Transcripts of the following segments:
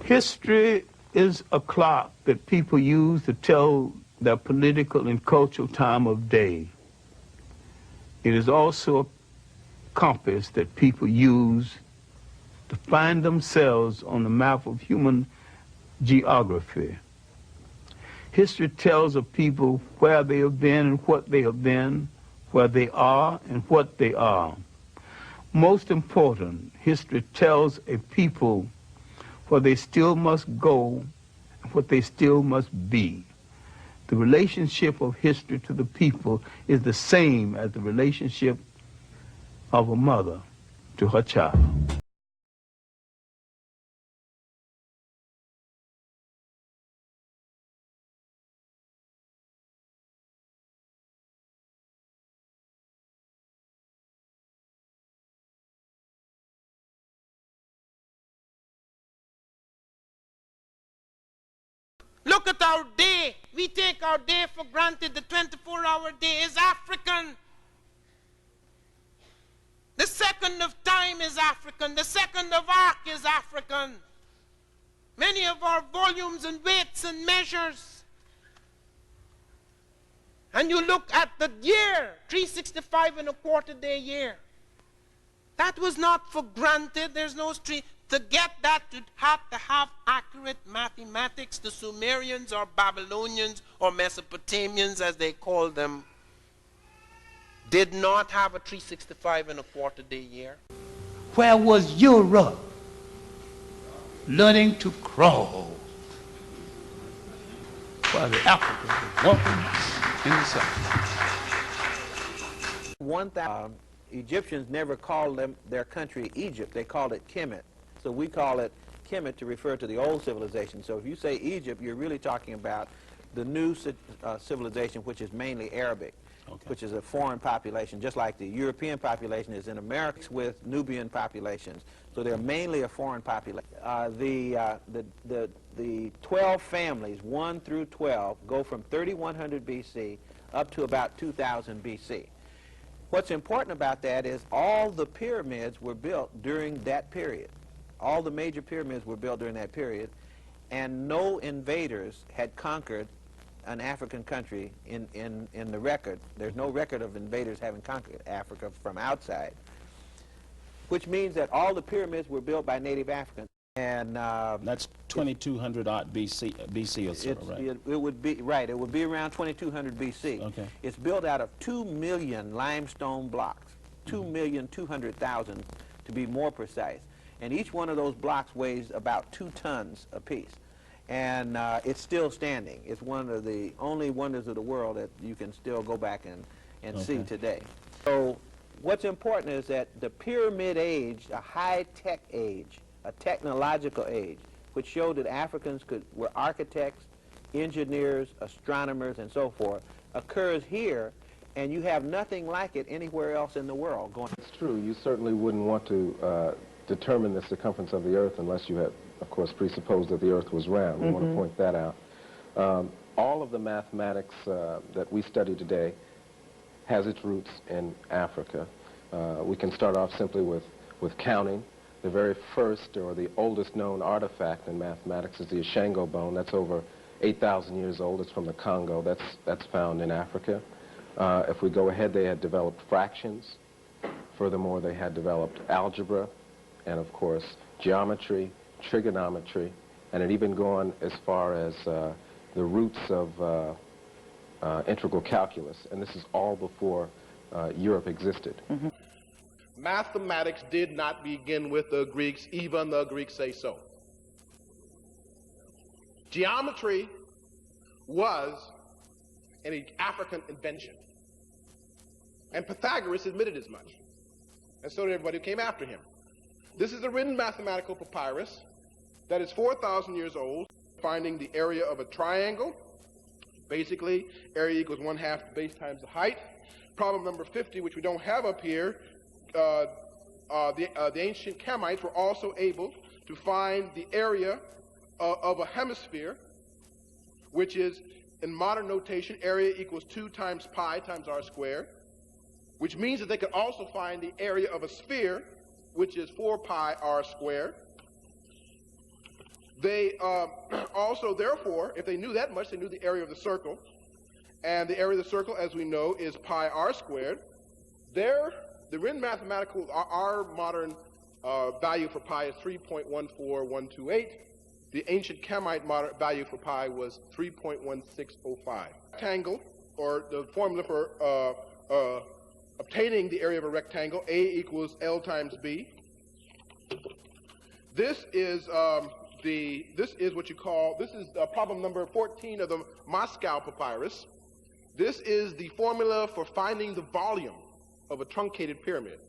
History is a clock that people use to tell their political and cultural time of day. It is also a compass that people use to find themselves on the map of human geography. History tells of people where they have been and what they have been, where they are and what they are. Most important, history tells a people where they still must go and what they still must be. The relationship of history to the people is the same as the relationship of a mother to her child. Look at our day. We take our day for granted. The 24-hour day is African. The second of time is African. The second of arc is African. Many of our volumes and weights and measures. And you look at the year, 365 and a quarter day year. That was not for granted. There's no street. To get that, you'd have to have accurate mathematics. The Sumerians or Babylonians or Mesopotamians, as they call them, did not have a 365 and a quarter day year. Where was Europe learning to crawl while the Africans were walking in the sun? Egyptians never called their country Egypt. They called it Kemet. So we call it Kemet to refer to the old civilization. So if you say Egypt, you're really talking about the new civilization, which is mainly Arabic, which is a foreign population, just like the European population is in America with Nubian populations. So they're mainly a foreign population. The 12 families, 1 through 12, go from 3100 BC up to about 2000 BC. What's important about that is all the pyramids were built during that period. All the major pyramids were built during that period, and no invaders had conquered an African country in the record. There's no record of invaders having conquered Africa from outside, which means that all the pyramids were built by native Africans. And that's 2200 odd BC or so, right? It would be right. It would be around 2200 BC. Okay. It's built out of 2 million limestone blocks, 2,200,000 to be more precise. And each one of those blocks weighs about 2 tons apiece. And it's still standing. It's one of the only wonders of the world that you can still go back and see today. So what's important is that the pyramid age, a high-tech age, a technological age, which showed that Africans were architects, engineers, astronomers, and so forth, occurs here, and you have nothing like it anywhere else in the world. It's true. You certainly wouldn't want to determine the circumference of the Earth unless you had, of course, presupposed that the Earth was round. We want to point that out. All of the mathematics that we study today has its roots in Africa. We can start off simply with counting. The very first or the oldest known artifact in mathematics is the Ishango bone. That's over 8,000 years old. It's from the Congo. That's found in Africa. If we go ahead, they had developed fractions. Furthermore, they had developed algebra and, of course, geometry, trigonometry, and it even gone as far as the roots of integral calculus. And this is all before Europe existed. Mathematics did not begin with the Greeks, even the Greeks say so. Geometry was an African invention. And Pythagoras admitted as much. And so did everybody who came after him. This is a written mathematical papyrus that is 4,000 years old, finding the area of a triangle. Basically, area equals 1/2 the base times the height. Problem number 50, which we don't have up here, the ancient Kamites were also able to find the area of a hemisphere, which is, in modern notation, area equals 2 times pi times r squared, which means that they could also find the area of a sphere, which is 4 pi r squared. They also, therefore, if they knew that much, they knew the area of the circle. And the area of the circle, as we know, is pi r squared. The Rin mathematical, our modern value for pi is 3.14128. The ancient Kamite value for pi was 3.1605. Rectangle, or the formula for obtaining the area of a rectangle, A equals L times B. This is what you call, this is problem number 14 of the Moscow papyrus. This is the formula for finding the volume of a truncated pyramid.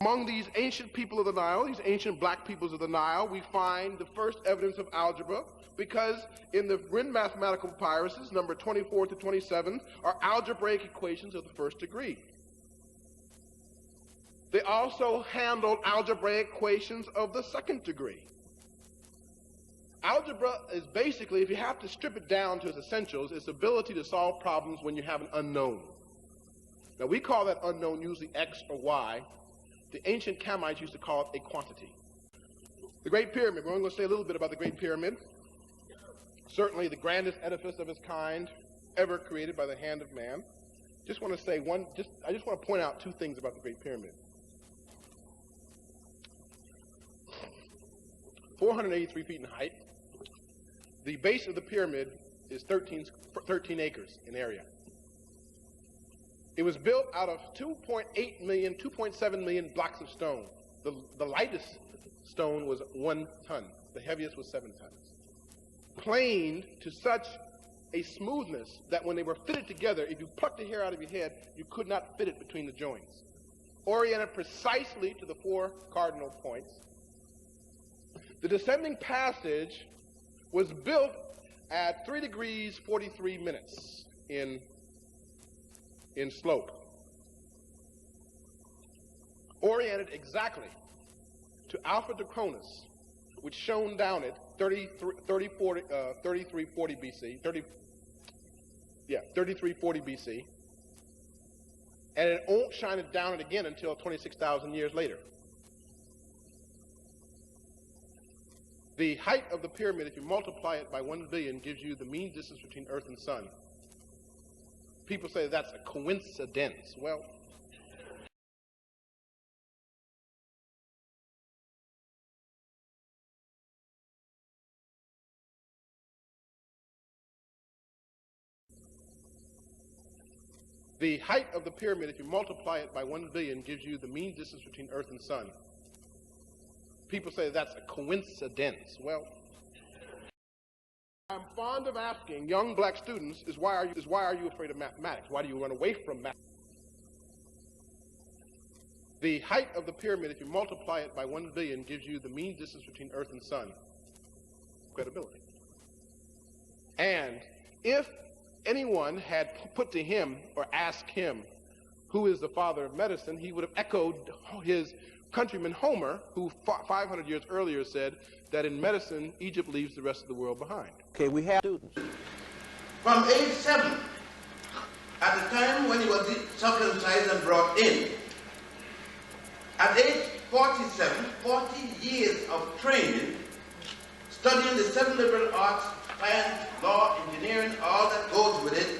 Among these ancient people of the Nile, these ancient black peoples of the Nile, we find the first evidence of algebra, because in the Rin mathematical papyruses, number 24 to 27, are algebraic equations of the first degree. They also handled algebraic equations of the second degree. Algebra is basically, if you have to strip it down to its essentials, its ability to solve problems when you have an unknown. Now, we call that unknown usually X or Y. The ancient Kamites used to call it a quantity. The Great Pyramid, we're going to say a little bit about the Great Pyramid. Certainly the grandest edifice of its kind ever created by the hand of man. Just want to say I just want to point out two things about the Great Pyramid. 483 feet in height. The base of the pyramid is 13 acres in area. It was built out of 2.8 million, 2.7 million blocks of stone. The lightest stone was 1 ton. The heaviest was 7 tons. Planed to such a smoothness that when they were fitted together, if you plucked the hair out of your head, you could not fit it between the joints. Oriented precisely to the 4 cardinal points. The descending passage was built at 3 degrees 43 minutes in slope, oriented exactly to Alpha Draconis, which shone down at 3340 BC, 3340 BC, and it won't shine it down again until 26,000 years later. The height of the pyramid, if you multiply it by 1 billion, gives you the mean distance between Earth and Sun. People say that's a coincidence. Well, the height of the pyramid, if you multiply it by 1 billion, gives you the mean distance between Earth and Sun. People say that's a coincidence. Well, I'm fond of asking young black students why are you afraid of mathematics? Why do you run away from math? The height of the pyramid, if you multiply it by 1 billion, gives you the mean distance between Earth and Sun. Credibility. And if anyone had put to him or asked him who is the father of medicine, he would have echoed his countryman Homer, who 500 years earlier said that in medicine, Egypt leaves the rest of the world behind. Okay, we have students. From age 7, at the time when he was circumcised and brought in, at age 47, 40 years of training, studying the 7 liberal arts, science, law, engineering, all that goes with it,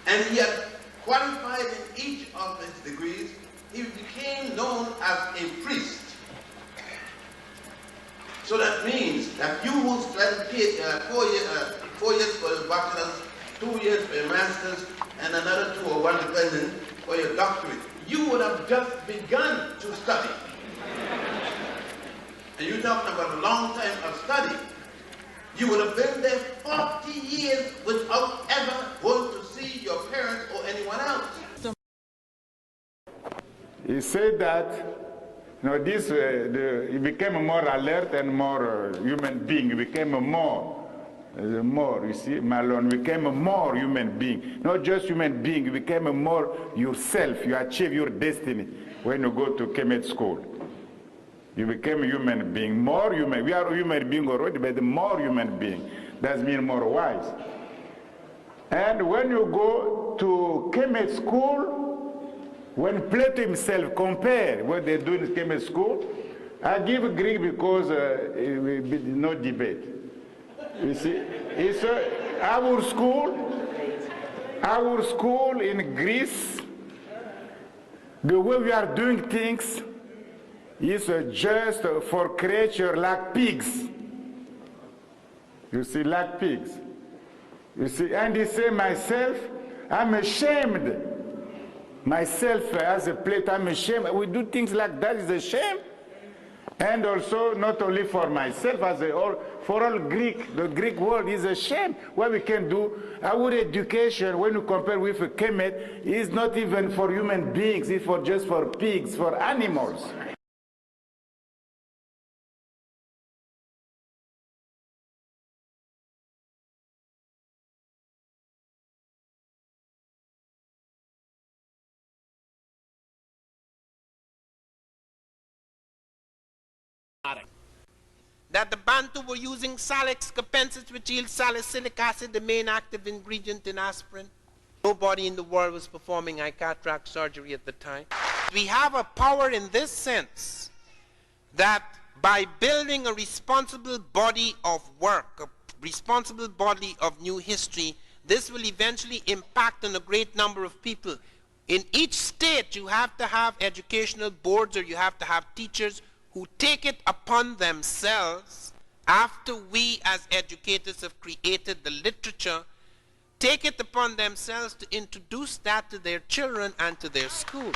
and he had qualified in each of his degrees, he became known as a priest. So that means that you will spend 4 years for your bachelor's, 2 years for your master's, and another 2 or 1 depending for your doctorate. You would have just begun to study. And you're talking about a long time of study. You would have been there 40 years without ever going to see your parents or anyone else. He said that, he became more alert and more human being. He became more, you see, Malone became a more human being. Not just human being, you became a more yourself. You achieve your destiny when you go to Kemet school. You became a human being, more human. We are a human being already, but the more human being does mean more wise. And when you go to Kemet school, when Plato himself compared what they do in Kemet school I give Greek because it will be no debate. You see, it's our school in Greece, the way we are doing things is just for creatures like pigs. You see, like pigs. You see, and he say myself, I'm ashamed. Myself as a plate, I'm ashamed. We do things like that, is a shame. And also, not only for myself, for all Greek, the Greek world is a shame. What we can do, our education, when you compare with a Kemet, is not even for human beings, it's just for pigs, for animals. That the Bantu were using Salix capensis, which yields salicylic acid, the main active ingredient in aspirin. Nobody in the world was performing eye cataract surgery at the time. We have a power in this sense that by building a responsible body of work, a responsible body of new history, this will eventually impact on a great number of people. In each state, you have to have educational boards, or you have to have teachers who take it upon themselves, after we as educators have created the literature, take it upon themselves to introduce that to their children and to their schools.